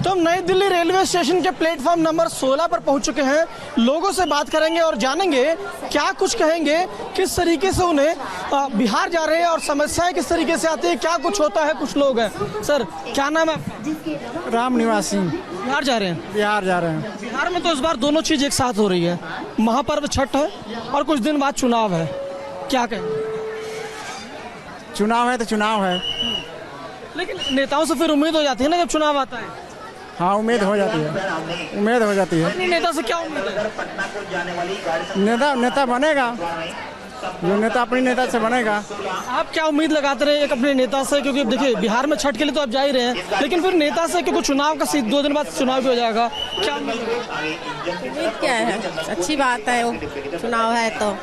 तो हम नई दिल्ली रेलवे स्टेशन के प्लेटफॉर्म नंबर 16 पर पहुंच चुके हैं। लोगों से बात करेंगे और जानेंगे क्या कुछ कहेंगे, किस तरीके से उन्हें बिहार जा रहे हैं और समस्याएं किस तरीके से आती है, क्या कुछ होता है। कुछ लोग हैं। सर क्या नाम है? राम निवास सिंह। बिहार जा रहे हैं? बिहार जा रहे हैं। बिहार में तो इस बार दोनों चीज एक साथ हो रही है, महापर्व छठ है और कुछ दिन बाद चुनाव है, क्या कहें? चुनाव है तो चुनाव है, लेकिन नेताओं से फिर उम्मीद हो जाती है ना जब चुनाव आता है। हाँ उम्मीद हो जाती है, उम्मीद हो जाती है। अपनी नेता से क्या उम्मीद है? नेता बनेगा, जो नेता अपनी नेता से बनेगा। आप क्या उम्मीद लगाते रहे एक अपने नेता से, क्योंकि देखिए बिहार में छठ के लिए तो आप जा ही रहे हैं, लेकिन फिर नेता से क्योंकि चुनाव का 2 दिन बाद चुनाव भी हो जाएगा, क्या उम्मीद क्या है? अच्छी बात है, वो चुनाव है तो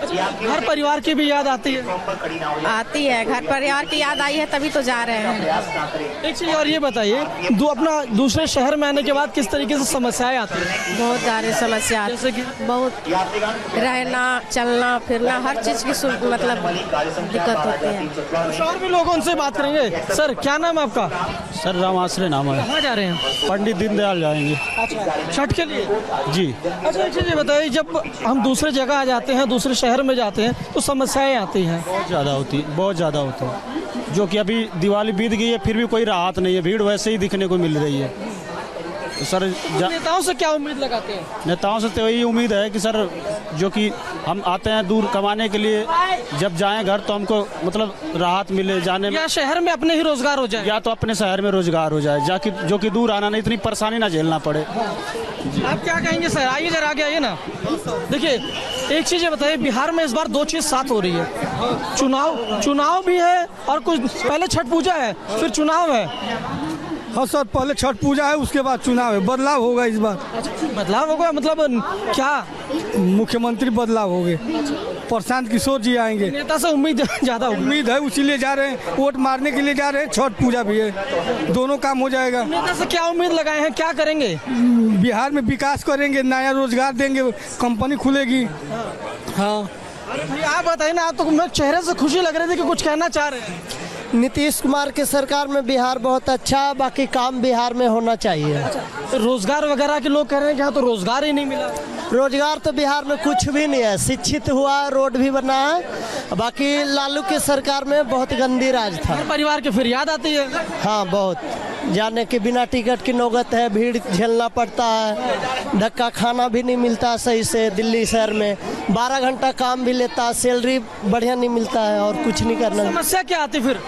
घर परिवार की भी याद आती है? आती है, घर परिवार की याद आई है तभी तो जा रहे हैं। एक चीज और ये बताइए, अपना दूसरे शहर में आने के बाद किस तरीके से समस्याएं आती है? बहुत सारी समस्या, जैसे कि बहुत रहना चलना फिरना हर चीज की मतलब दिक्कत होती है। कुछ और भी लोग उनसे बात करेंगे। सर क्या नाम है आपका? सर राम आश्रय नाम है। कहाँ जा रहे हैं? पंडित दीनदयाल जाएंगे। अच्छा, छठ के लिए? जी। अच्छा एक चीज ये बताइए, जब हम दूसरे जगह आ जाते हैं, दूसरे शहर में जाते हैं तो समस्याएं आती हैं? बहुत ज़्यादा होती है, बहुत ज़्यादा होता है। जो कि अभी दिवाली बीत गई है फिर भी कोई राहत नहीं है, भीड़ वैसे ही दिखने को मिल रही है। तो सर नेताओं से क्या उम्मीद लगाते हैं? नेताओं से तो यही उम्मीद है कि सर जो कि हम आते हैं दूर कमाने के लिए, जब जाएं घर तो हमको मतलब राहत मिले जाने में, या शहर में अपने ही रोजगार हो जाए, या तो अपने शहर में रोजगार हो जाए, जाकि जो कि दूर आना नहीं, इतनी परेशानी ना झेलना पड़े। आप क्या कहेंगे सर? आइए जरा आगे आइए ना। देखिए एक चीज ये बताइए, बिहार में इस बार 2 चीज साथ हो रही है, चुनाव भी है और कुछ पहले छठ पूजा है फिर चुनाव है। हाँ सर, पहले छठ पूजा है उसके बाद चुनाव है। बदलाव होगा इस बार। बदलाव होगा मतलब क्या? मुख्यमंत्री बदलाव हो गए, प्रशांत किशोर जी आएंगे। नेता से उम्मीद ज्यादा होगी। उम्मीद है, इसीलिए जा रहे हैं, वोट मारने के लिए जा रहे हैं। छठ पूजा भी है, दोनों काम हो जाएगा। नेता से क्या उम्मीद लगाए हैं, क्या करेंगे? बिहार में विकास करेंगे, नया रोजगार देंगे, कंपनी खुलेगी। हाँ भैया आप बताइए ना, आप तो मैं चेहरे से खुशी लग रही थी कि कुछ कहना चाह रहे हैं। नीतीश कुमार के सरकार में बिहार बहुत अच्छा, बाकी काम बिहार में होना चाहिए। तो रोजगार वगैरह के लोग कह रहे हैं कि यहाँ तो रोजगार ही नहीं मिला। रोजगार तो बिहार में कुछ भी नहीं है, शिक्षित हुआ, रोड भी बना है, बाकी लालू की सरकार में बहुत गंदी राज था। परिवार की फिर याद आती है? हाँ बहुत, जाने के बिना टिकट की नौबत है, भीड़ झेलना पड़ता है, धक्का खाना भी नहीं मिलता सही से। दिल्ली शहर में 12 घंटा काम भी लेता, सैलरी बढ़िया नहीं मिलता है और कुछ नहीं करना। समस्या क्या आती फिर?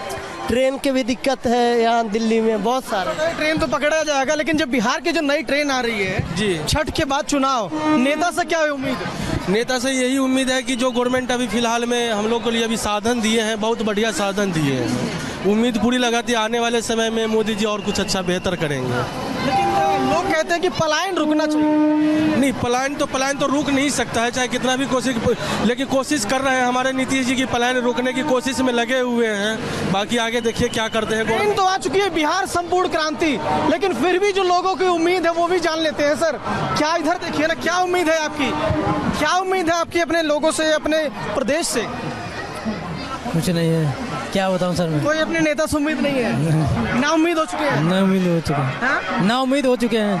ट्रेन की भी दिक्कत है यहाँ दिल्ली में बहुत सारा। ट्रेन तो पकड़ा जाएगा, लेकिन जब बिहार की जो नई ट्रेन आ रही है जी, छठ के बाद चुनाव, नेता से क्या उम्मीद है? नेता से यही उम्मीद है कि जो गवर्नमेंट अभी फिलहाल में हम लोग के लिए अभी साधन दिए हैं, बहुत बढ़िया साधन दिए हैं, उम्मीद पूरी लगाती है आने वाले समय में मोदी जी और कुछ अच्छा बेहतर करेंगे। लेकिन लोग कहते हैं कि पलायन रुकना चाहिए। नहीं, पलायन तो रुक नहीं सकता है, चाहे कितना भी कोशिश, लेकिन कोशिश कर रहे हैं हमारे नीतीश जी की पलायन रोकने की कोशिश में लगे हुए हैं। बाकी आगे देखिए क्या करते हैं। ट्रेन तो आ चुकी है बिहार संपूर्ण क्रांति, लेकिन फिर भी जो लोगों की उम्मीद है वो भी जान लेते हैं। सर क्या इधर देखिए ना, क्या उम्मीद है आपकी? क्या उम्मीद है आपकी अपने लोगों से, अपने प्रदेश से? कुछ नहीं है, क्या बताऊं सर मैं। कोई अपने नेता से उम्मीद नहीं है? ना उम्मीद हो चुके हैं? ना उम्मीद हो चुके हैं, ना उम्मीद हो चुके हैं।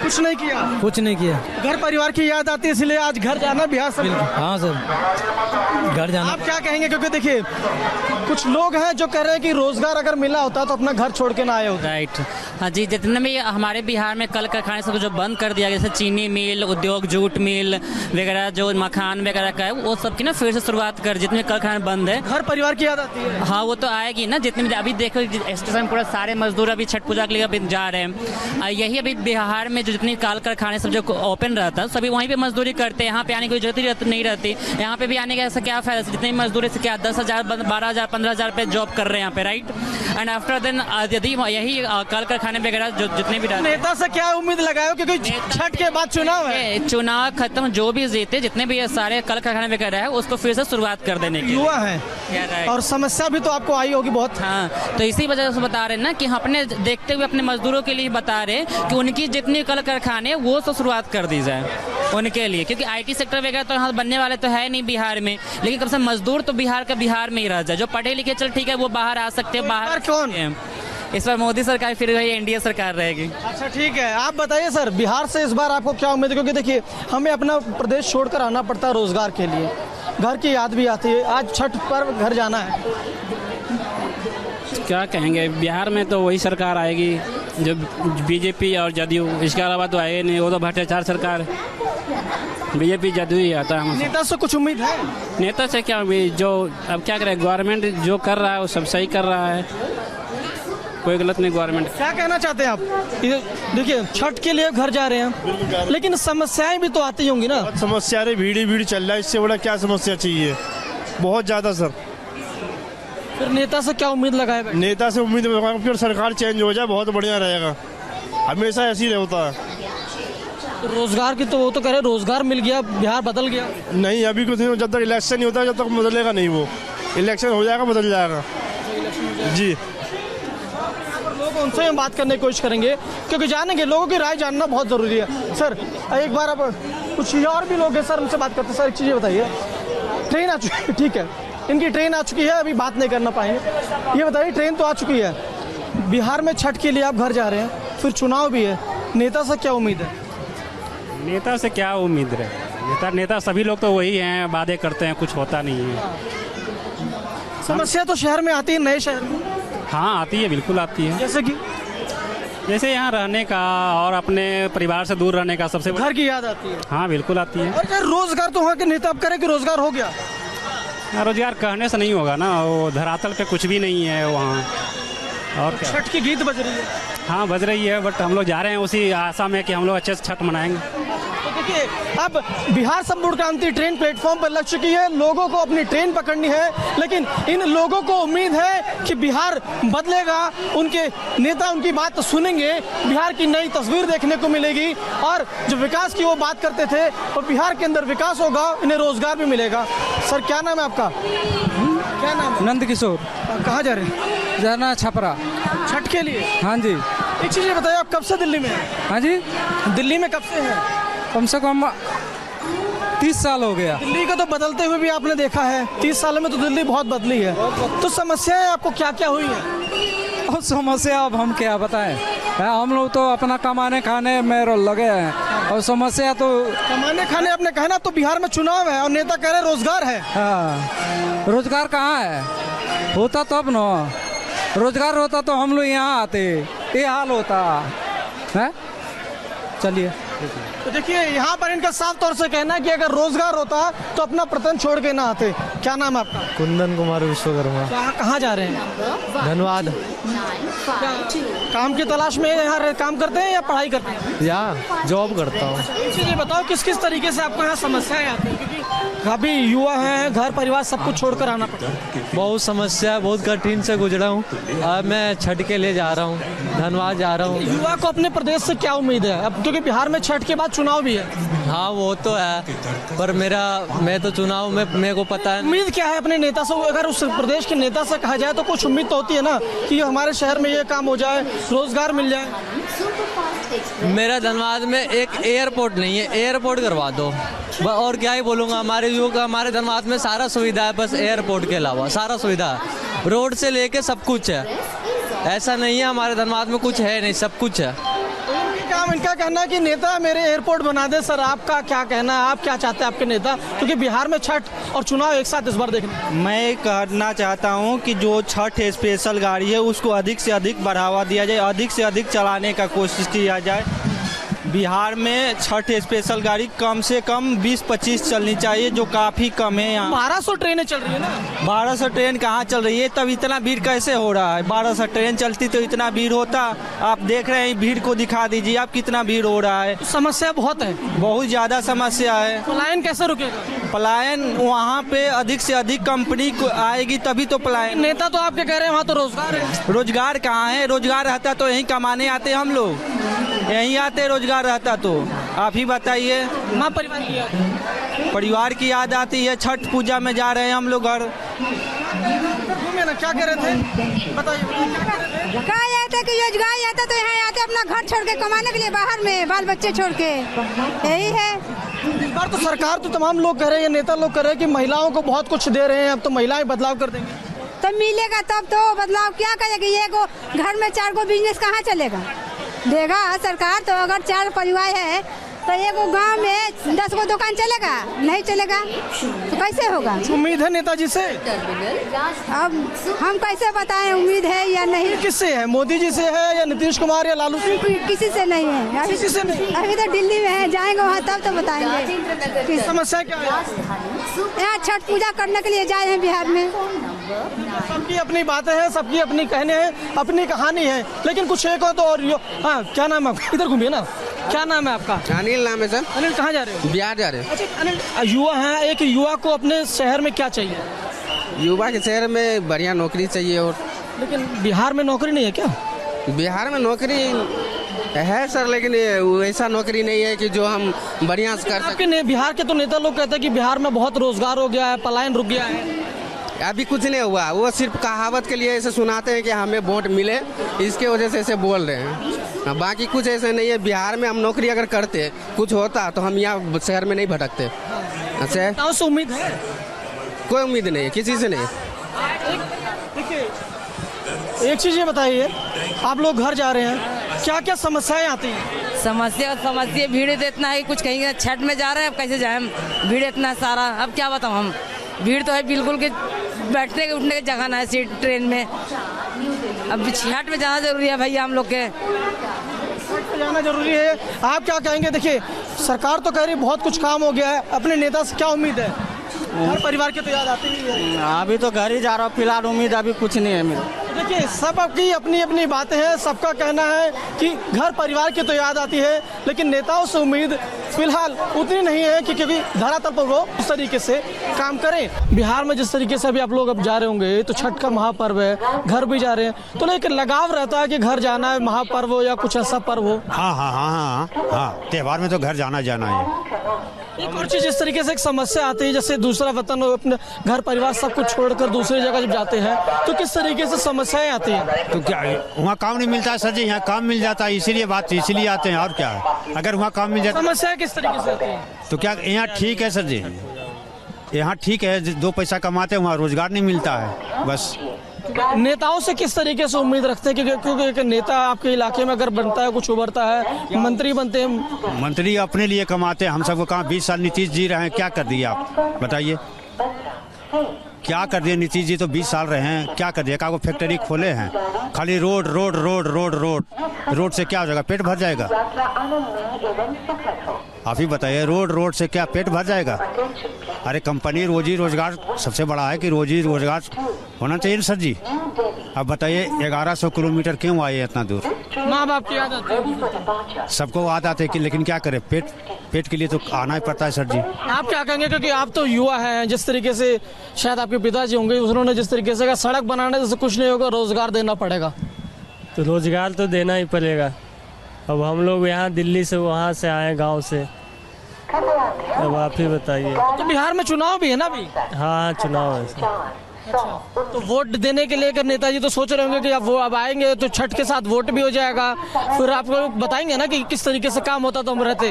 कुछ नहीं किया? कुछ नहीं किया। घर परिवार की याद आती है इसलिए आज घर जाना बिहार से। हाँ सर, घर जाना। आप क्या कहेंगे? क्योंकि देखिए कुछ लोग हैं जो कह रहे हैं कि रोजगार अगर मिला होता तो अपना घर छोड़ के ना आए होते। राइट, हाँ जी। जितने भी हमारे बिहार में कल कारखाने सब जो बंद कर दिया गया, जैसे चीनी मिल, उद्योग, जूट मिल वगैरह, जो मखान वगैरह का है, वो सब की ना फिर से शुरुआत कर, जितने कल कारखाने बंद है। घर परिवार की याद आती है? हाँ वो तो आएगी ना। जितने भी अभी देखो स्टेशन पूरा सारे मजदूर अभी छठ पूजा के लिए अभी जा रहे हैं। यही अभी बिहार में जो जितनी कल कारखाने सब जो ओपन रहता है सभी वहीं पे मजदूरी करते हैं, यहाँ पे आने की जरूरत नहीं रहती। यहाँ पे भी आने का ऐसा क्या फायदा, जितनी मजदूरी से क्या 10,000 12,000 15,000 पे जॉब कर रहे हैं यहाँ पे, राइट। एंड आफ्टर देन यदि यही कल कारखाने वगैरह जो जितने भी नेता से क्या उम्मीद लगाए, क्योंकि छठ के बाद चुनाव है, चुनाव खत्म, जो भी जीते जितने भी सारे कल कारखाने वगैरह है उसको फिर से शुरुआत कर देने की। युवा है और समस्या भी तो आपको आई होगी बहुत। हाँ, तो इसी वजह से बता रहे हैं ना कि अपने देखते हुए अपने मजदूरों के लिए बता रहे कि उनकी जितनी कल कारखाने वो तो शुरुआत कर दी जाए उनके लिए, क्योंकि आईटी सेक्टर वगैरह तो यहाँ बनने वाले तो है नहीं बिहार में, लेकिन कम से कम मजदूर तो बिहार का बिहार में ही रह जाए। जो पढ़े लिखे चल ठीक है वो बाहर आ सकते हैं, बाहर कौन इस बार मोदी सरकार फिर वही एनडीए सरकार रहेगी। अच्छा ठीक है, आप बताइए सर, बिहार से इस बार आपको क्या उम्मीद है? क्योंकि देखिए हमें अपना प्रदेश छोड़कर आना पड़ता है रोजगार के लिए, घर की याद भी आती है। आज छठ पर घर जाना है, क्या कहेंगे, बिहार में तो वही सरकार आएगी जो बीजेपी और जदयू, इसके अलावा तो आए नहीं। वो तो भ्रष्टाचार सरकार, बीजेपी जदयू ही आता है। नेता से कुछ उम्मीद है? नेता से क्या उम्मीद, जो अब क्या करें, गवर्नमेंट जो कर रहा है वो सब सही कर रहा है, कोई गलत नहीं गवर्नमेंट। क्या कहना चाहते हैं आप? ये देखिए छठ के लिए घर जा रहे हैं, लेकिन समस्याएं भी तो आती होंगी ना। समस्या रे भीड़ ही भीड़ चल रहा है, इससे बड़ा क्या समस्या चाहिए, बहुत ज़्यादा सर। फिर नेता से क्या उम्मीद लगाए बैठे? नेता से उम्मीद फिर सरकार चेंज हो जाए, बहुत बढ़िया रहेगा, हमेशा ऐसे ही होता है। तो रोजगार की तो वो तो कह रहे रोजगार मिल गया, बिहार बदल गया। नहीं अभी कुछ नहीं, जब तक इलेक्शन नहीं होता जब तक बदलेगा नहीं, वो इलेक्शन हो जाएगा बदल जाएगा जी। लोग उनसे हम बात करने की कोशिश करेंगे, क्योंकि जानेंगे, लोगों की राय जानना बहुत ज़रूरी है। सर एक बार अब कुछ और भी लोग हैं सर, उनसे बात करते हैं। सर एक चीज़ बताइए, ट्रेन आ चुकी है, ठीक है, इनकी ट्रेन आ चुकी है, अभी बात नहीं करना पाएंगे। ये बताइए ट्रेन तो आ चुकी है, बिहार में छठ के लिए आप घर जा रहे हैं, फिर चुनाव भी है, नेता से क्या उम्मीद है? नेता से क्या उम्मीद है, नेता सभी लोग तो वही हैं, वादे करते हैं, कुछ होता नहीं है। समस्या तो शहर में आती है, नए शहर में। हाँ आती है, बिल्कुल आती है। जैसे यहाँ रहने का और अपने परिवार से दूर रहने का सबसे घर की याद आती है। हाँ बिल्कुल आती है। और यार रोजगार तो वहाँ के नेता अब करें कि रोजगार हो गया। रोजगार कहने से नहीं होगा ना, वो धरातल पे कुछ भी नहीं है वहाँ। और क्या, छठ की गीत बज रही है। हाँ बज रही है, बट हम लोग जा रहे हैं उसी आशा में कि हम लोग अच्छे से छठ मनाएंगे। तो देखिए अब बिहार संपूर्ण क्रांति ट्रेन प्लेटफॉर्म पर लग चुकी है, लोगों को अपनी ट्रेन पकड़नी है, लेकिन इन लोगों को उम्मीद है कि बिहार बदलेगा, उनके नेता उनकी बात सुनेंगे, बिहार की नई तस्वीर देखने को मिलेगी, और जो विकास की वो बात करते थे और बिहार के अंदर विकास होगा, इन्हें रोजगार भी मिलेगा। सर क्या नाम है आपका? क्या नाम है? नंद किशोर। कहाँ जा रहे हैं? जाना छपरा छठ के लिए। हाँ जी। एक चीज़ ये बताइए, आप कब से दिल्ली में हैं? हाँ जी, दिल्ली में कब से हैं? कम से कम 30 साल हो गया। दिल्ली को तो बदलते हुए भी आपने देखा है, 30 साल में तो दिल्ली बहुत बदली है। तो समस्याएं आपको क्या क्या हुई हैं? और समस्या अब हम क्या बताएं, हम लोग तो अपना कमाने खाने में लगे हैं, और समस्या तो कमाने खाने आपने कहना, तो बिहार में चुनाव है और नेता कह रहे रोजगार है। हाँ, रोजगार कहाँ है? होता तब न, रोजगार होता तो हम लोग यहाँ आते, ये हाल होता है। चलिए तो देखिए यहाँ पर इनका साफ तौर से कहना है कि अगर रोजगार होता तो अपना प्रतन छोड़ के ना आते। क्या नाम है आपका? कुंदन कुमार विश्वकर्मा। कहाँ जा रहे हैं? धन्यवाद। काम की तलाश में यहाँ काम करते हैं या पढ़ाई करते हैं? यहाँ जॉब करता हूँ। ये बताओ किस किस तरीके से आपको यहाँ समस्याएं आती हैं, क्योंकि काफी युवा हैं, घर परिवार सब कुछ छोड़कर आना पड़ता है। बहुत समस्या, बहुत कठिन से गुजरा हूँ। अब मैं छठ के लिए जा रहा हूँ, धन्यवाद जा रहा हूँ। युवा को अपने प्रदेश से क्या उम्मीद है अब, क्योंकि बिहार में छठ के बाद चुनाव भी है? हाँ वो तो है, पर मैं तो चुनाव में मेरे को पता है। उम्मीद क्या है अपने नेता से? अगर उस प्रदेश के नेता से कहा जाए तो कुछ उम्मीद तो होती है ना कि हमारे शहर में ये काम हो जाए, रोजगार मिल जाए। मेरा धनबाद में एक एयरपोर्ट नहीं है, एयरपोर्ट करवा दो, और क्या ही बोलूँगा। हमारे युवक, हमारे धनबाद में सारा सुविधा है, बस एयरपोर्ट के अलावा सारा सुविधा है, रोड से लेके सब कुछ है। ऐसा नहीं है हमारे धनबाद में कुछ है नहीं, सब कुछ है। इनका कहना है कि नेता मेरे एयरपोर्ट बना दे। सर आपका क्या कहना है, आप क्या चाहते हैं आपके नेता, क्योंकि बिहार में छठ और चुनाव एक साथ इस बार देखने? मैं कहना चाहता हूं कि जो छठ स्पेशल गाड़ी है उसको अधिक से अधिक बढ़ावा दिया जाए, अधिक से अधिक चलाने का कोशिश किया जाए। बिहार में छठ स्पेशल गाड़ी कम से कम 20-25 चलनी चाहिए, जो काफ़ी कम है। यहाँ 1200 ट्रेनें चल रही है ना। 1200 ट्रेन कहाँ चल रही है, तब इतना भीड़ कैसे हो रहा है? 1200 ट्रेन चलती तो इतना भीड़ होता। आप देख रहे हैं, भीड़ को दिखा दीजिए आप कितना भीड़ हो रहा है। समस्या बहुत है, बहुत ज़्यादा समस्या है। पलायन कैसे रुकेगा? पलायन वहाँ पे अधिक से अधिक कंपनी आएगी तभी तो पलायन। नेता तो आपके कह रहे हैं वहाँ तो रोजगार है। रोजगार कहाँ है? रोजगार रहता तो यहीं कमाने आते हम लोग, यहीं आते रोजगार रहता तो। आप ही बताइए। माँ परिवार की याद, परिवार की याद आती है। छठ पूजा में जा रहे हैं हम लोग घर। ना क्या कह रहे थे, बताइए। कहा जाता कि रोजगार आता तो यहाँ आते अपना घर छोड़ के कमाने के लिए, बाहर में बाल बच्चे छोड़ के, यही है। इस बार तो सरकार तो तमाम लोग कह रहे हैं, नेता लोग कह रहे हैं कि महिलाओं को बहुत कुछ दे रहे हैं, अब तो महिलाएं बदलाव कर देंगे। तो मिलेगा तब तो बदलाव क्या करेगी। ये को घर में 4 गो बिजनेस कहाँ चलेगा, देगा सरकार। तो अगर 4 परिवार है तो एक गांव में 10 गो दुकान चलेगा, नहीं चलेगा तो कैसे होगा। उम्मीद है नेताजी से? अब हम कैसे बताएं उम्मीद है या नहीं। किससे है, मोदी जी से है या नीतीश कुमार या लालू से? किसी से नहीं है, किसी से नहीं। अभी तो दिल्ली में है, जाएंगे वहाँ तब तो बताएंगे। समस्या क्या है? यहाँ छठ पूजा करने के लिए जा रहे हैं बिहार में। सबकी अपनी बातें हैं, सबकी अपनी कहने हैं, अपनी कहानी है, लेकिन कुछ एक हो तो और हाँ, क्या नाम है आपका? इधर घूमिए ना, क्या नाम है आपका? अनिल नाम है सर। अनिल कहाँ जा रहे हो? बिहार जा रहे हैं। अच्छा अनिल, युवा हैं, एक युवा को अपने शहर में क्या चाहिए? युवा के शहर में बढ़िया नौकरी चाहिए। और लेकिन बिहार में नौकरी नहीं है क्या? बिहार में नौकरी है सर, लेकिन वैसा नौकरी नहीं है कि जो हम बढ़िया से कर सकें। बिहार के तो नेता लोग कहते हैं कि बिहार में बहुत रोजगार हो गया है, पलायन रुक गया है। अभी कुछ नहीं हुआ, वो सिर्फ कहावत के लिए ऐसे सुनाते हैं कि हमें वोट मिले, इसके वजह से ऐसे बोल रहे हैं। बाकी कुछ ऐसे नहीं है। बिहार में हम नौकरी अगर करते कुछ होता तो हम यहाँ शहर में नहीं भटकते। अच्छा, से उम्मीद है? कोई उम्मीद नहीं है, किसी से नहीं। एक चीज ये बताइए, आप लोग घर जा रहे हैं, क्या क्या समस्याएं आती हैं? समस्या भीड़ इतना है, कुछ कहीं छठ में जा रहे हैं, अब कैसे जाए हम, भीड़ इतना सारा। अब क्या बताऊँ हम, भीड़ तो है बिल्कुल कि बैठने के उठने की जगह ना है सीट ट्रेन में। अब छठ में जाना जरूरी है भैया, हम लोग के जाना जरूरी है। आप क्या कहेंगे? देखिए सरकार तो कह रही बहुत कुछ काम हो गया है, अपने नेता से क्या उम्मीद है? घर परिवार की तो याद आती ही है। अभी तो घर ही जा रहा हूँ, फिलहाल उम्मीद अभी कुछ नहीं है मेरी। देखिए सबकी अपनी अपनी बातें हैं, सबका कहना है कि घर परिवार की तो याद आती है, लेकिन नेताओं से उम्मीद फिलहाल उतनी नहीं है कि क्योंकि धरातल पर वो उस तरीके से काम करें। बिहार में जिस तरीके से अभी आप लोग अब जा रहे होंगे, तो छठ का महापर्व है, घर भी जा रहे हैं, तो एक लगाव रहता है कि घर जाना है, महापर्व हो या कुछ ऐसा पर्व हो। हाँ हाँ हाँ हाँ हाँ, त्योहार में तो घर जाना है। एक और चीज, इस तरीके से एक समस्या आती है, जैसे दूसरा वतन अपने घर परिवार सब कुछ छोड़कर दूसरी जगह जब जाते हैं तो किस तरीके से समस्याएं आती हैं? तो क्या वहाँ काम नहीं मिलता है सर जी, यहाँ काम मिल जाता है, इसीलिए आते हैं। और क्या है, अगर वहाँ काम मिल जाता। समस्या किस तरीके से आती है? तो क्या यहाँ ठीक है सर जी, यहाँ ठीक है, 2 पैसा कमाते हैं, वहाँ रोजगार नहीं मिलता है बस। नेताओं से किस तरीके से उम्मीद रखते हैं? क्योंकि एक नेता आपके इलाके में अगर बनता है, कुछ उभरता है, मंत्री बनते हैं। मंत्री अपने लिए कमाते हैं, हम सबको कहाँ 20 साल नीतीश जी रहे हैं, क्या कर दिए आप बताइए? क्या कर दिए नीतीश जी? तो 20 साल रहे हैं, क्या कर दिया? क्या वो फैक्ट्री खोले हैं? खाली road road road road road road से क्या हो जाएगा? पेट भर जाएगा? आप ही बताइए, रोड रोड से क्या पेट भर जाएगा? अरे कंपनी रोजी रोजगार सबसे बड़ा है कि रोजी रोजगार होना चाहिए ना सर जी। अब बताइए 1100 किलोमीटर क्यों आए इतना दूर? माँ बाप की याद आती है, सबको याद आते हैं कि, लेकिन क्या करें, पेट के लिए तो आना ही पड़ता है सर जी। आप क्या कहेंगे, क्योंकि आप तो युवा हैं, जिस तरीके से शायद आपके पिताजी होंगे, उन्होंने जिस तरीके से कहा सड़क बनाने से कुछ नहीं होगा, रोजगार देना पड़ेगा। तो रोजगार तो देना ही पड़ेगा। अब हम लोग यहाँ दिल्ली से वहाँ से आए गांव से, अब आप ही बताइए। तो बिहार में चुनाव भी है ना अभी? हाँ चुनाव है। अच्छा, तो वोट देने के लिए नेताजी तो सोच रहे होंगे कि अब वो अब आएंगे तो छठ के साथ वोट भी हो जाएगा, फिर आपको बताएंगे ना कि किस तरीके से काम होता तो हम रहते।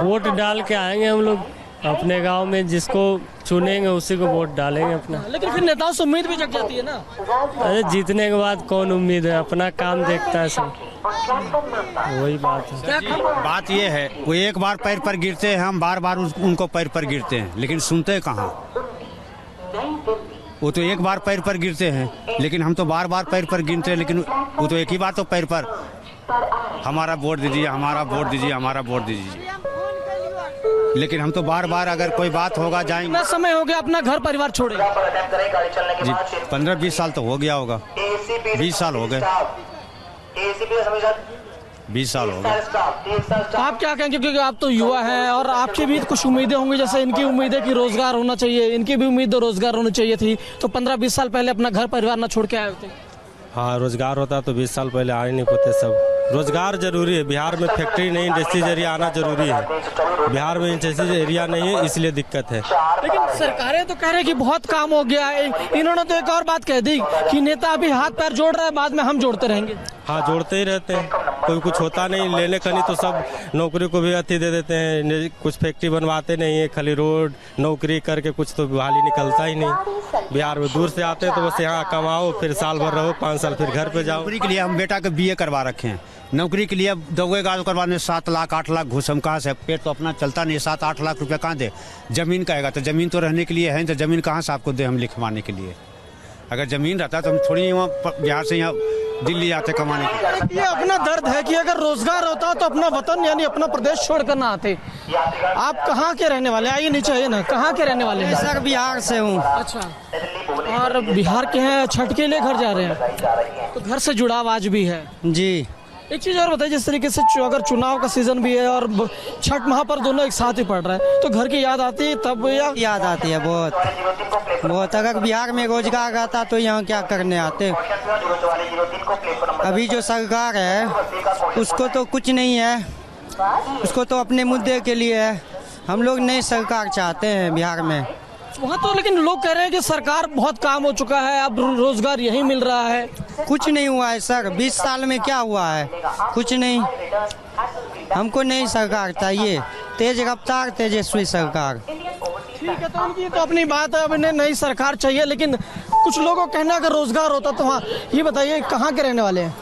वोट डाल के आएंगे हम लोग अपने गांव में, जिसको चुनेंगे उसी को वोट डालेंगे अपना। लेकिन फिर नेताओं से उम्मीद भी जग जाती है ना। अरे जीतने के बाद कौन उम्मीद है, अपना काम देखता है सब, वही बात है। बात ये है, वो एक बार पैर पर गिरते हैं, हम बार बार उनको पैर पर गिरते हैं, लेकिन सुनते कहाँ? वो तो एक बार पैर पर गिरते हैं, लेकिन हम तो बार बार पैर पर गिरते हैं, लेकिन वो तो एक ही बार तो पैर पर, हमारा वोट दीजिए, हमारा वोट दीजिए, हमारा वोट दीजिए। लेकिन हम तो बार बार अगर कोई बात होगा जाएंगे। कितना समय हो गया अपना घर परिवार छोड़े? जी 15-20 साल तो हो गया होगा, 20 साल हो गए, 20 साल हो गए। आप क्या कहेंगे, क्योंकि आप तो युवा हैं और आपकी भी कुछ उम्मीदें होंगी, जैसे इनकी उम्मीद है कि रोजगार होना चाहिए, इनकी भी उम्मीद रोजगार होनी चाहिए थी, तो 15-20 साल पहले अपना घर परिवार ना छोड़ के आए होते। हाँ रोजगार होता तो 20 साल पहले आ ही नहीं पाते। सब रोजगार जरूरी है, बिहार में फैक्ट्री नहीं, इंडस्ट्रीज एरिया आना जरूरी है। बिहार में इंडस्ट्रीज एरिया नहीं है, इसलिए दिक्कत है। लेकिन सरकारें तो कह रहे हैं कि बहुत काम हो गया है। इन्होंने तो एक और बात कह दी कि नेता अभी हाथ पैर जोड़ रहा है, बाद में हम जोड़ते रहेंगे। हाँ जोड़ते ही रहते हैं। कोई कुछ होता नहीं, लेने का नहीं तो सब नौकरी को भी अति दे देते हैं, कुछ फैक्ट्री बनवाते नहीं है, खाली रोड नौकरी करके कुछ तो बहाली निकलता ही नहीं। बिहार में दूर से आते हैं तो बस यहाँ कमाओ, फिर साल भर रहो, 5 साल फिर घर पे जाओ। नौकरी के लिए हम बेटा के BA करवा रखे हैं, नौकरी के लिए दौड़ेगा तो करवाने 7 लाख 8 लाख घूस, हम कहाँ से, पेट तो अपना चलता नहीं, 7-8 लाख रुपया कहाँ दे। जमीन कहेगा तो जमीन तो रहने के लिए है, तो जमीन कहाँ से आपको दे हम लिखवाने के लिए। अगर जमीन रहता तो हम थोड़ी वहाँ बिहार से यहाँ दिल्ली आते कमाने के लिए। ये अपना दर्द है कि अगर रोजगार होता तो अपना वतन यानी अपना प्रदेश छोड़कर ना आते। आप कहाँ के रहने वाले, आइए नीचे आइए ना, कहाँ के रहने वाले हैं? सर बिहार से हूँ। अच्छा, और बिहार के हैं, छठ के लिए घर जा रहे हैं, तो घर से जुड़ाव आज भी है जी। एक चीज़ और बताइए, जिस तरीके से अगर चुनाव का सीजन भी है और छठ महापर्व दोनों एक साथ ही पड़ रहा है, तो घर की याद आती है तब? या याद आती है बहुत बहुत। अगर बिहार में रोजगार रहता तो यहाँ क्या करने आते। अभी जो सरकार है उसको तो कुछ नहीं है, उसको तो अपने मुद्दे के लिए है। हम लोग नई सरकार चाहते हैं बिहार में। वहाँ तो लेकिन लोग कह रहे हैं कि सरकार बहुत काम हो चुका है, अब रोजगार यही मिल रहा है। कुछ नहीं हुआ है सर, 20 साल में क्या हुआ है, कुछ नहीं। हमको नई सरकार चाहिए, तेज रफ्तार तेजस्वी सरकार। ठीक है, तो उनकी तो अपनी बात है, अब इन्हें नई सरकार चाहिए, लेकिन कुछ लोगों का कहना अगर रोजगार होता तो वहाँ। ये बताइए कहाँ के रहने वाले हैं?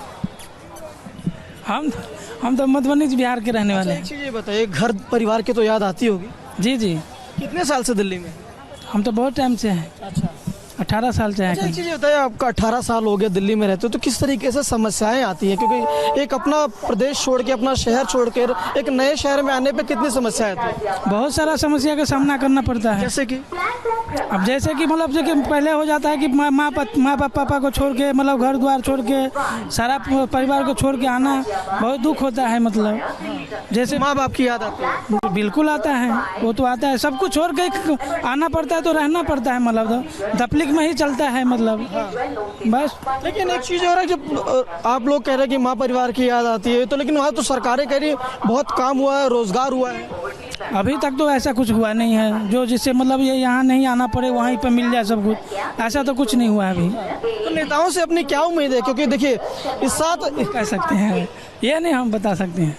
हम तो मधुबनी बिहार के रहने वाले हैं। एक चीज़ ये बताइए, घर परिवार की तो याद आती होगी? जी जी। कितने साल से दिल्ली में? हम तो बहुत टाइम से हैं। अच्छा, 18 साल से हैं। अच्छा, एक चीज़ बताइए, आपका 18 साल हो गया दिल्ली में रहते हो, तो किस तरीके से समस्याएं आती हैं? क्योंकि एक अपना प्रदेश छोड़ के, अपना शहर छोड़कर एक नए शहर में आने पे कितनी समस्याएं आती हैं? बहुत सारा समस्या का सामना करना पड़ता है। जैसे कि अब जैसे कि मतलब जो कि पहले हो जाता है कि माँ पापा को छोड़ के, मतलब घर द्वार छोड़ के, सारा परिवार को छोड़ के आना बहुत दुख होता है। मतलब जैसे माँ बाप की याद आती है? बिल्कुल आता है, वो तो आता है। सब कुछ छोड़ के आना पड़ता है तो रहना पड़ता है, मतलब तकलीफ में ही चलता है, मतलब बस। लेकिन एक चीज़ और है, जब आप लोग कह रहे हैं कि माँ परिवार की याद आती है, तो लेकिन वहाँ तो सरकारें कह रही बहुत काम हुआ है, रोजगार हुआ है। अभी तक तो ऐसा कुछ हुआ नहीं है जो जिससे मतलब ये यहाँ नहीं आना पड़े, वहीं पे मिल जाए सब कुछ, ऐसा तो कुछ नहीं हुआ है अभी। तो नेताओं से अपनी क्या उम्मीद है? क्योंकि देखिए इस साथ कह सकते हैं, ये नहीं हम बता सकते हैं,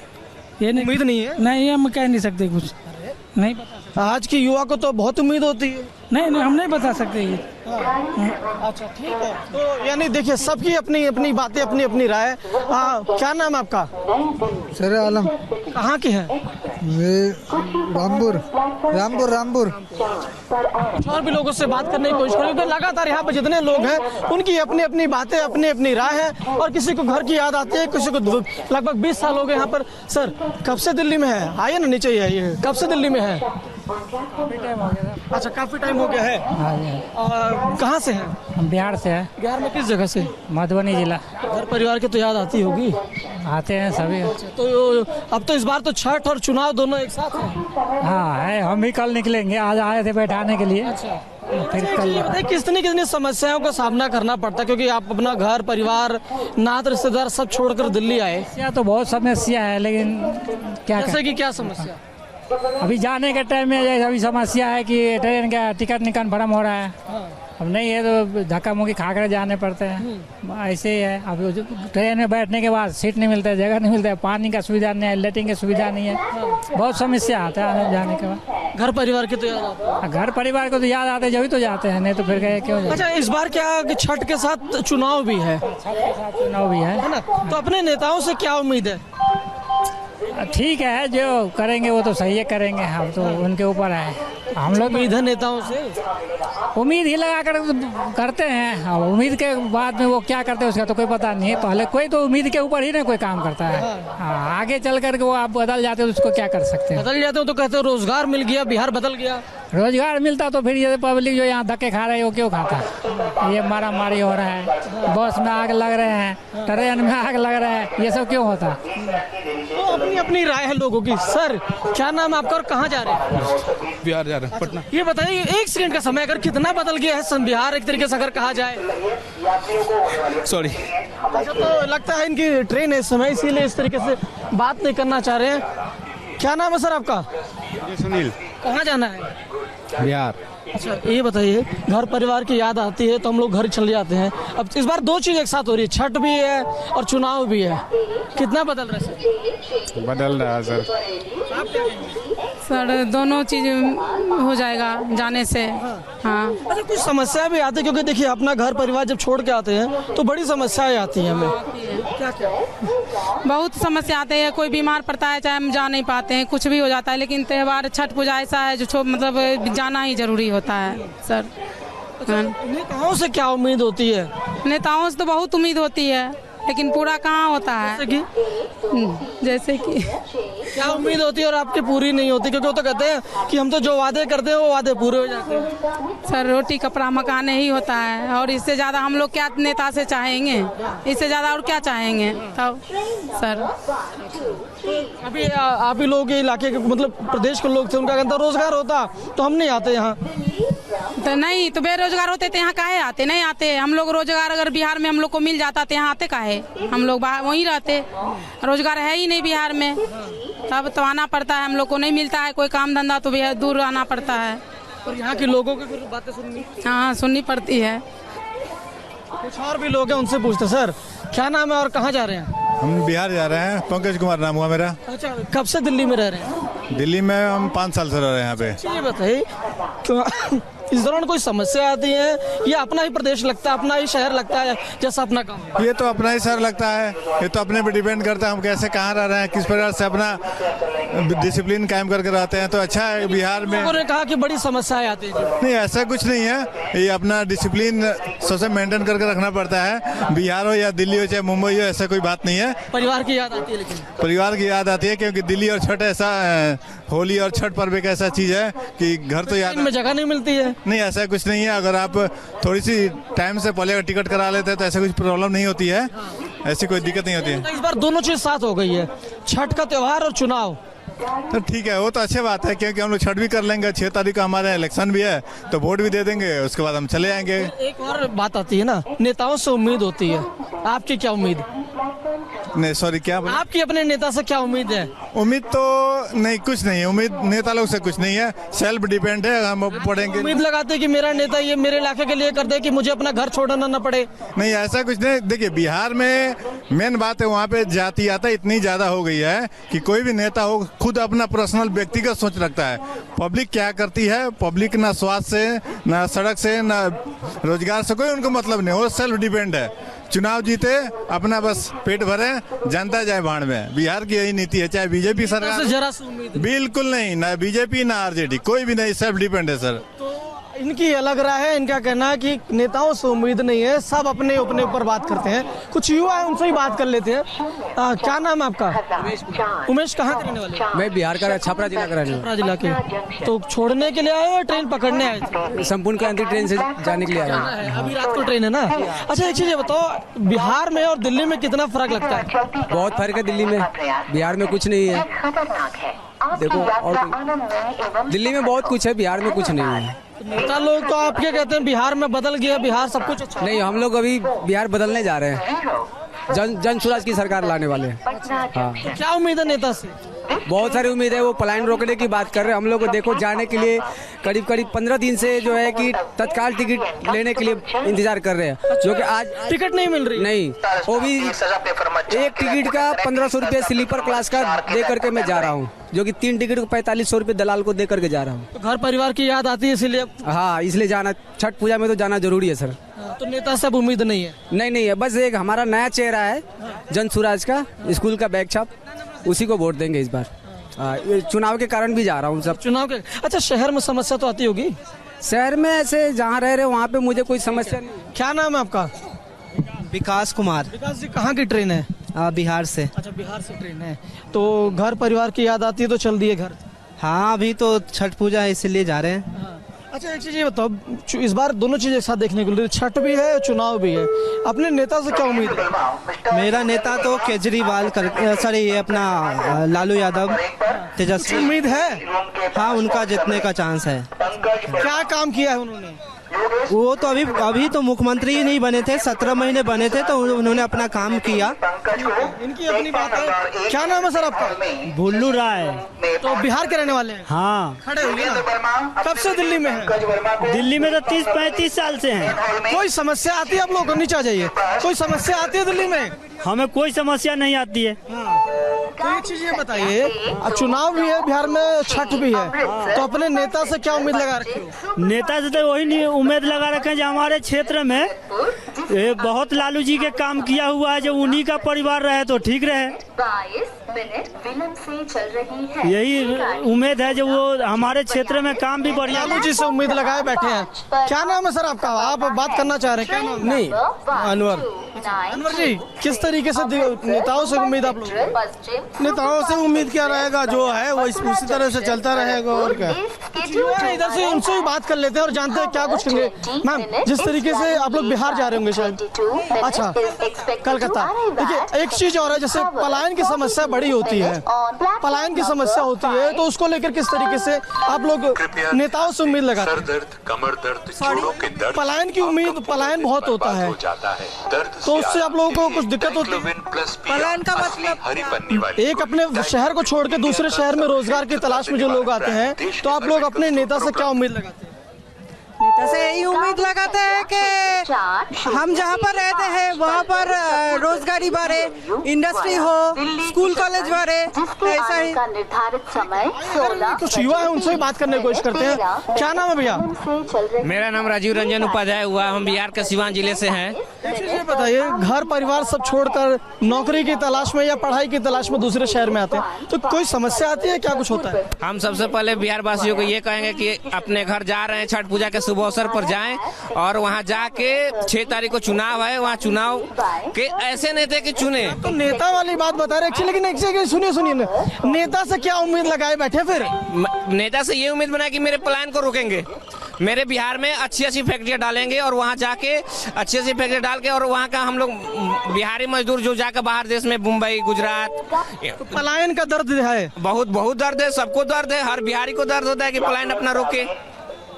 ये नहीं, उम्मीद नहीं है। नहीं, ये हम कह नहीं सकते, कुछ नहीं बता सकते। आज के युवा को तो बहुत उम्मीद होती है। नहीं, हम नहीं बता सकते ये। अच्छा, ठीक है। तो यानी देखिए, सबकी अपनी अपनी बातें, अपनी अपनी राय। क्या नाम है आपका? सर आलम। कहाँ के हैं? रामपुर। और भी लोगों से बात करने की कोशिश करेंगे। लगातार यहाँ पर जितने लोग हैं उनकी अपनी अपनी बातें, अपनी अपनी राय है, और किसी को घर की याद आती है, किसी को लगभग 20 साल हो गए यहाँ पर। सर, कब से दिल्ली में है? आइए ना, नीचे ही आइए। कब से दिल्ली में है? अच्छा, काफी टाइम हो गया है। और कहाँ से हैं? हम बिहार से हैं। बिहार में किस जगह से? मधुबनी जिला। घर परिवार की तो याद आती होगी? आते हैं सभी। तो अब तो इस बार तो छठ और चुनाव दोनों एक साथ हैं। हाँ है, हम भी कल निकलेंगे, आज आए थे बैठाने के लिए। अच्छा, फिर कल कितनी समस्याओं का सामना करना पड़ता है, क्योंकि आप अपना घर परिवार, नात रिश्तेदार सब छोड़कर दिल्ली आए? तो बहुत समस्या है, लेकिन क्या जैसे कि क्या समस्या? अभी जाने के टाइम में अभी समस्या है कि ट्रेन का टिकट कन्फर्म हो रहा है। अब नहीं है तो धक्का मुक्की खा कर जाने पड़ते हैं, ऐसे ही है। अब ट्रेन में बैठने के बाद सीट नहीं मिलता है, जगह नहीं मिलता है, पानी का सुविधा नहीं है, लेटिंग की सुविधा नहीं है, बहुत समस्या आता है आने जाने के बाद। घर परिवार की तो याद आता है? घर परिवार को तो याद आते हैं, जब ही तो जाते हैं, नहीं तो फिर गए क्यों जाते। अच्छा, इस बार क्या कि छठ के साथ चुनाव भी है? चुनाव भी है ना, तो अपने नेताओं से क्या उम्मीद है? ठीक है, जो करेंगे वो तो सही है करेंगे, हम तो उनके ऊपर है। हम लोग उम्मीद है नेताओं से, उम्मीद ही लगा कर करते हैं। अब उम्मीद के बाद में वो क्या करते हैं उसका तो कोई पता नहीं है। पहले कोई तो उम्मीद के ऊपर ही ना कोई काम करता है। हाँ, आगे चल करके वो आप बदल जाते हो तो उसको क्या कर सकते हैं? बदल जाते हो तो कहते हो रोजगार मिल गया, बिहार बदल गया। रोजगार मिलता तो फिर ये पब्लिक जो यहाँ धक्के खा रहे है वो क्यों खाता? ये मारा मारी हो रहा है, बस में आग लग रहे हैं, ट्रेन में आग लग रहा है, ये सब क्यों होता? तो अपनी अपनी राय है लोगों की। सर, क्या नाम आपका और कहाँ जा रहे हैं? बिहार जा रहे हैं, पटना। ये बताइए, 1 सेकंड का समय, अगर कितना बदल गया है बिहार एक तरीके से अगर कहा जाए? सॉरी। अच्छा, तो लगता है इनकी ट्रेन है इस समय, इसीलिए इस तरीके से बात नहीं करना चाह रहे हैं। क्या नाम है सर आपका? सुनील। कहाँ जाना है? बिहार। अच्छा ये बताइए, घर परिवार की याद आती है तो हम लोग घर चले जाते हैं। अब इस बार दो चीज़ एक साथ हो रही है, छठ भी है और चुनाव भी है, कितना बदल रहा है सर? बदल रहा है सर। सर दोनों चीज़ हो जाएगा जाने से। हाँ। अच्छा कुछ समस्या भी आती है, क्योंकि देखिए अपना घर परिवार जब छोड़ के आते हैं तो बड़ी समस्याएं आती हैं हमें। क्या क्या? बहुत समस्या आते हैं, कोई बीमार पड़ता है चाहे हम जा नहीं पाते हैं, कुछ भी हो जाता है, लेकिन त्यौहार छठ पूजा ऐसा है जो मतलब जाना ही जरूरी होता है सर। नेताओं से क्या उम्मीद होती है? नेताओं से तो बहुत उम्मीद होती है, लेकिन पूरा कहाँ होता है। जैसे कि क्या उम्मीद होती है और आपकी पूरी नहीं होती? क्योंकि वो तो कहते हैं कि हम तो जो वादे करते हैं वो वादे पूरे हो जाते हैं। सर रोटी कपड़ा मकान ही होता है, और इससे ज़्यादा हम लोग क्या नेता से चाहेंगे? इससे ज़्यादा और क्या चाहेंगे तब सर? अभी आप ही लोग के इलाके के मतलब प्रदेश के लोग थे, उनका कहता रोजगार होता तो हम नहीं आते यहाँ। तो नहीं तो बेरोजगार होते तो यहाँ काहे आते? नहीं आते। हम लोग रोजगार अगर बिहार में हम लोग को मिल जाता तो यहाँ आते काहे? हम लोग वहीं रहते। रोजगार है ही नहीं बिहार में, तब तो आना पड़ता है। हम लोग को नहीं मिलता है कोई काम धंधा तो भी दूर आना पड़ता है। और यहाँ के लोगों की बातें सुननी? हाँ सुननी पड़ती है। कुछ और भी लोग हैं, उनसे पूछते। सर क्या नाम है और कहाँ जा रहे हैं? हम बिहार जा रहे हैं। पंकज कुमार नाम हुआ मेरा। अच्छा कब से दिल्ली में रह रहे हैं? दिल्ली में हम 5 साल से रह रहे हैं यहाँ पे। ये बताइए इस दौरान कोई समस्या आती है या अपना ही प्रदेश लगता है, अपना ही शहर लगता है जैसा अपना काम? ये तो अपना ही शहर लगता है, ये तो अपने पे डिपेंड करता है हम कैसे कहाँ रह रहे हैं, किस प्रकार से अपना डिसिप्लिन कायम करके रहते हैं। तो अच्छा है बिहार में। उन्होंने कहा कि बड़ी समस्याएं आती है। नहीं ऐसा कुछ नहीं है, ये अपना डिसिप्लिन सबसे मेंटेन करके रखना पड़ता है। बिहार हो या दिल्ली हो चाहे मुंबई हो, ऐसा कोई बात नहीं है। परिवार की याद आती है? लेकिन परिवार की याद आती है, क्योंकि दिल्ली और छठ ऐसा होली और छठ पर्व एक ऐसा चीज है कि घर तो याद में जगह नहीं मिलती है। नहीं ऐसा कुछ नहीं है, अगर आप थोड़ी सी टाइम से पहले अगर टिकट करा लेते हैं तो ऐसा कुछ प्रॉब्लम नहीं होती है, ऐसी कोई दिक्कत नहीं होती है। इस बार दोनों चीज साथ हो गई है, छठ का त्योहार और चुनाव। तो ठीक है, वो तो अच्छी बात है, क्योंकि हम लोग छठ भी कर लेंगे। 6 तारीख को हमारे इलेक्शन भी है तो वोट भी दे देंगे, उसके बाद हम चले आएंगे। एक और बात आती है ना, नेताओं से उम्मीद होती है, आपकी क्या उम्मीद? नहीं सॉरी क्या बोले? आपकी अपने नेता से क्या उम्मीद है? उम्मीद तो नहीं, कुछ नहीं, उम्मीद नेता लोग से कुछ नहीं है, सेल्फ डिपेंड है। हम पढ़ेंगे, उम्मीद लगाते हैं कि मेरा नेता ये मेरे इलाके के लिए कर दे कि मुझे अपना घर छोड़ना न पड़े। नहीं ऐसा कुछ नहीं। देखिए बिहार में मेन बात है, वहाँ पे जातीयता इतनी ज्यादा हो गई है कि कोई भी नेता हो खुद अपना पर्सनल व्यक्तिगत सोच रखता है। पब्लिक क्या करती है, पब्लिक ना स्वास्थ्य से, ना सड़क से, ना रोजगार से कोई उनको मतलब नहीं, वो सेल्फ डिपेंड है। चुनाव जीते अपना बस पेट भरे, जनता जाए भाड़ में। बिहार की यही नीति है, चाहे बीजेपी सरकार। जरा सी उम्मीद? बिल्कुल नहीं, ना बीजेपी ना आरजेडी, कोई भी नहीं, सेल्फ डिपेंड है सर। इनकी अलग राय है, इनका कहना है कि नेताओं से उम्मीद नहीं है, सब अपने अपने ऊपर बात करते हैं। कुछ युवा है, उनसे ही बात कर लेते हैं। क्या नाम है आपका? उमेश। कहाँ के रहने वाले? मैं बिहार का छपरा जिला का रहने छपरा जिला के। तो छोड़ने के लिए आए या ट्रेन पकड़ने आए थे? संपूर्ण क्रांति ट्रेन से जाने के लिए आया हूँ। अभी रात को ट्रेन है ना? अच्छा एक चीज ये बताओ, बिहार में और दिल्ली में कितना फर्क लगता है? बहुत फर्क है दिल्ली में, बिहार में कुछ नहीं है। देखो और दिल्ली में बहुत कुछ है, बिहार में कुछ नहीं है। नेता लोग तो आपके कहते हैं बिहार में बदल गया, बिहार सब कुछ अच्छा। नहीं, हम लोग अभी बिहार बदलने जा रहे हैं, जन स्वराज की सरकार लाने वाले हैं। हाँ। तो क्या उम्मीद है नेता से? बहुत सारी उम्मीद है, वो पलायन रोकने की बात कर रहे हैं। हम लोग को देखो जाने के लिए करीब 15 दिन से जो है कि तत्काल टिकट लेने के लिए इंतजार कर रहे हैं, जो कि आज टिकट नहीं मिल रही। नहीं, वो भी एक टिकट का 1500 रुपये स्लीपर क्लास का दे करके मैं जा रहा हूँ, जो कि 3 टिकट को 4500 रुपये दलाल को दे करके जा रहा हूँ। तो घर परिवार की याद आती है इसीलिए? हाँ, इसलिए जाना, छठ पूजा में तो जाना जरूरी है सर। तो नेता से अब उम्मीद नहीं है? नहीं है, बस एक हमारा नया चेहरा है जन स्वराज का, स्कूल का बैग छाप, उसी को वोट देंगे इस बार। चुनाव के कारण भी जा रहा हूँ सब। चुनाव के? अच्छा शहर में समस्या तो आती होगी? शहर में ऐसे जहाँ रह रहे वहाँ पे मुझे कोई समस्या नहीं। क्या नाम है आपका? विकास कुमार। विकास जी कहाँ की ट्रेन है? बिहार से। अच्छा बिहार से ट्रेन है, तो घर परिवार की याद आती है तो चल दिए घर? हाँ अभी तो छठ पूजा है इसीलिए जा रहे हैं। अच्छा एक चीज ये बताओ, इस बार दोनों चीजें एक साथ देखने को मिल रही है, छठ भी है चुनाव भी है, अपने नेता से क्या उम्मीद है? मेरा नेता तो केजरीवाल सर ये अपना लालू यादव, तेजस्वी। उम्मीद है? हाँ उनका जीतने का चांस है। क्या काम किया है उन्होंने? वो तो अभी तो मुख्यमंत्री ही नहीं बने थे, 17 महीने बने थे तो उन्होंने अपना काम किया। इनकी अपनी बात है। क्या नाम है सर आपका? भुल्लू राय। तो बिहार के रहने वाले हैं? हाँ। खड़े हुए ना। कब से दिल्ली में है? दिल्ली में तो 30-35 साल से हैं। कोई समस्या आती है? आप लोग नीचे आ जाइए। कोई समस्या आती है दिल्ली में? हमें कोई समस्या नहीं आती है। तो एक चीज ये बताइए, चुनाव भी है बिहार में, छठ भी है, तो अपने नेता से क्या उम्मीद लगा रखी हो? नेता से तो वही उम्मीद लगा रखे हैं जो हमारे क्षेत्र में बहुत लालू जी के काम किया हुआ है, जो उन्हीं का परिवार रहे तो ठीक रहे। 22 मिनट विलंब से चल रही है। यही उम्मीद है जो वो हमारे क्षेत्र में काम भी बढ़िया। लालू जी से उम्मीद लगाए बैठे हैं। क्या नाम है सर आपका? आप बात करना चाह रहे हैं? क्या नाम? नहीं, अनवर। अनवर जी, किस तरीके से नेताओं से उम्मीद आप लोग? नेताओं से उम्मीद क्या रहेगा, जो है वो उसी तरह से चलता रहेगा और क्या। इधर से उनसे भी बात कर लेते हैं और जानते हैं क्या कुछ करेंगे। मैम, जिस तरीके से आप लोग बिहार जा रहे होंगे शायद, अच्छा कलकत्ता, देखिए एक चीज और है, जैसे पलायन की समस्या बड़ी होती है, पलायन की समस्या होती है, तो उसको लेकर किस तरीके से आप लोग नेताओं से उम्मीद लगाते हैं? कमर दर्द, जोड़ों के दर्द, पलायन की उम्मीद, पलायन बहुत होता है, तो उससे आप लोगों को कुछ दिक्कत होती है? पलायन का मतलब एक अपने शहर को छोड़ के दूसरे शहर में रोजगार की तलाश में जो लोग आते हैं, तो आप लोग अपने नेता से क्या उम्मीद लगाते हैं? नेता से यही उम्मीद लगाते हैं कि हम जहाँ पर रहते हैं वहाँ पर रोजगारी बढ़े, इंडस्ट्री हो, स्कूल कॉलेज बढ़े, ऐसा ही। निर्धारित समय 16। कुछ युवा है, उनसे भी बात करने की कोशिश करते हैं। क्या नाम है भैया? मेरा नाम राजीव रंजन उपाध्याय हुआ, हम बिहार के सिवान जिले से हैं। ये बताइए, घर परिवार सब छोड़कर नौकरी की तलाश में या पढ़ाई की तलाश में दूसरे शहर में आते हैं, तो कोई समस्या आती है? क्या कुछ होता है? हम सबसे पहले बिहार वासियों को ये कहेंगे कि अपने घर जा रहे हैं, छठ पूजा के शुभ अवसर पर जाएं और वहां जाके 6 तारीख को चुनाव है, वहां चुनाव के ऐसे नेता के चुने। तो नेता वाली बात बता रहे, लेकिन एक चीज सुनिए, नेता से क्या उम्मीद लगाए बैठे? फिर नेता से ये उम्मीद बनाए कि मेरे प्लान को रोकेंगे, मेरे बिहार में अच्छी फैक्ट्रियां डालेंगे और वहां जाके अच्छी फैक्ट्री डाल के, और वहां का हम लोग बिहारी मजदूर जो जाकर बाहर देश में मुंबई, गुजरात, तो पलायन का दर्द है, बहुत दर्द है, सबको दर्द है, हर बिहारी को दर्द होता है कि पलायन अपना रोके।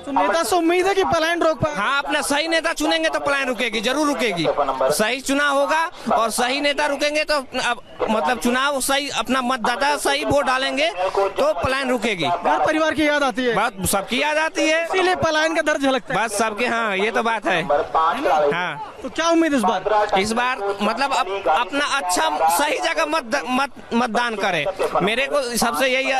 तो नेता से उम्मीद है कि पलायन रोक पाए? हाँ, अपना सही नेता चुनेंगे तो पलायन रुकेगी, जरूर रुकेगी। सही चुनाव होगा और सही नेता रुकेंगे तो मतलब चुनाव सही, अपना मतदाता सही वोट डालेंगे तो पलायन रुकेगी। घर परिवार की याद आती है, बात सबकी याद आती है, इसीलिए पलायन का दर्द झलकता है। बस सबके, हाँ ये तो बात है। हाँ, तो क्या उम्मीद इस बार मतलब अपना अच्छा सही जगह मतदान करे। मेरे को सबसे यही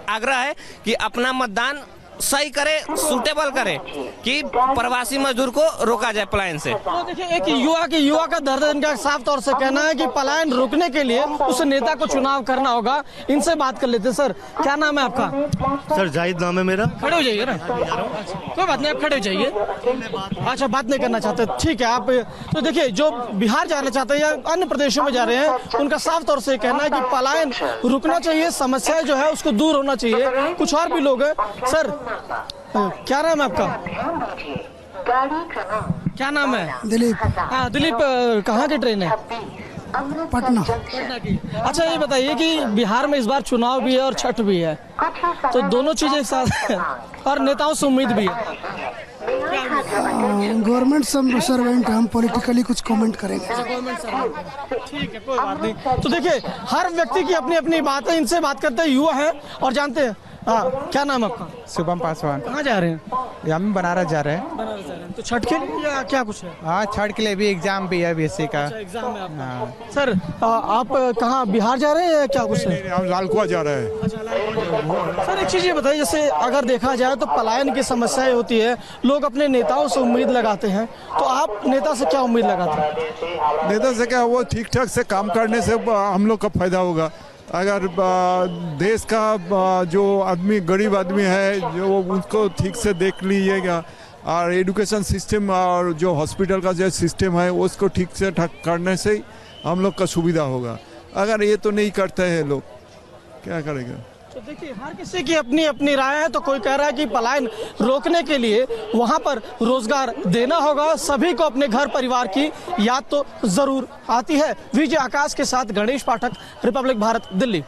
आग्रह है कि अपना मतदान सही करे, सूटेबल करे कि प्रवासी मजदूर को रोका जाए पलायन से। तो देखिए, एक युवा का दर्द, इनका साफ तौर से कहना है कि पलायन रोकने के लिए उस नेता को चुनाव करना होगा। इनसे बात कर लेते हैं। सर, क्या नाम है आपका? सर जाहिद नाम है मेरा। खड़े हो जाइए ना, कोई बात नहीं, आप खड़े हो जाइए। अच्छा, बात नहीं करना चाहते, ठीक है। आप तो देखिए, जो बिहार जाना चाहते हैं या अन्य प्रदेशों में जा रहे हैं, उनका साफ तौर से कहना है कि पलायन रुकना चाहिए, समस्या जो है उसको दूर होना चाहिए। कुछ और भी लोग हैं। सर, क्या नाम है आपका? क्या नाम है? दिलीप। हाँ दिलीप, कहाँ की ट्रेन है? पटना की। अच्छा, ये बताइए कि बिहार में इस बार चुनाव भी है और छठ भी है, तो दोनों चीजें एक साथ हैं और नेताओं से उम्मीद भी है। गवर्नमेंट सर्वेंट, हम पॉलिटिकली कुछ कमेंट करेंगे। ठीक है, कोई बात नहीं। तो देखिए, हर व्यक्ति की अपनी अपनी बात है। इनसे बात करते हैं, युवा है और जानते हैं। हाँ, क्या नाम है आपका? शुभम पासवान। कहाँ जा रहे हैं? हम बनारस जा रहे हैं। बनारस जा रहे हैं, तो छठ के लिए या क्या कुछ है? हाँ, छठ के लिए भी एग्जाम भी है बीएससी का। अच्छा, एग्जाम है आपका। हाँ। सर, आप कहाँ, बिहार जा रहे हैं या क्या कुछ है? हम लालकुआ जा रहे हैं। अच्छा, सर एक चीज ये बताइए, जैसे अगर देखा जाए तो पलायन की समस्याएं होती है, लोग अपने नेताओं से उम्मीद लगाते हैं, तो आप नेता से क्या उम्मीद लगाते हैं? नेता से क्या, वो ठीक ठाक से काम करने से हम लोग का फायदा होगा। अगर देश का जो आदमी, गरीब आदमी है, जो उनको ठीक से देख लीजिएगा, और एजुकेशन सिस्टम और जो हॉस्पिटल का जो सिस्टम है उसको ठीक से करने से ही हम लोग का सुविधा होगा। अगर ये तो नहीं करते हैं लोग, क्या करेगा? तो देखिए, हर किसी की अपनी अपनी राय है। तो कोई कह रहा है कि पलायन रोकने के लिए वहां पर रोजगार देना होगा। सभी को अपने घर परिवार की याद तो जरूर आती है। विजय आकाश के साथ गणेश पाठक, रिपब्लिक भारत, दिल्ली।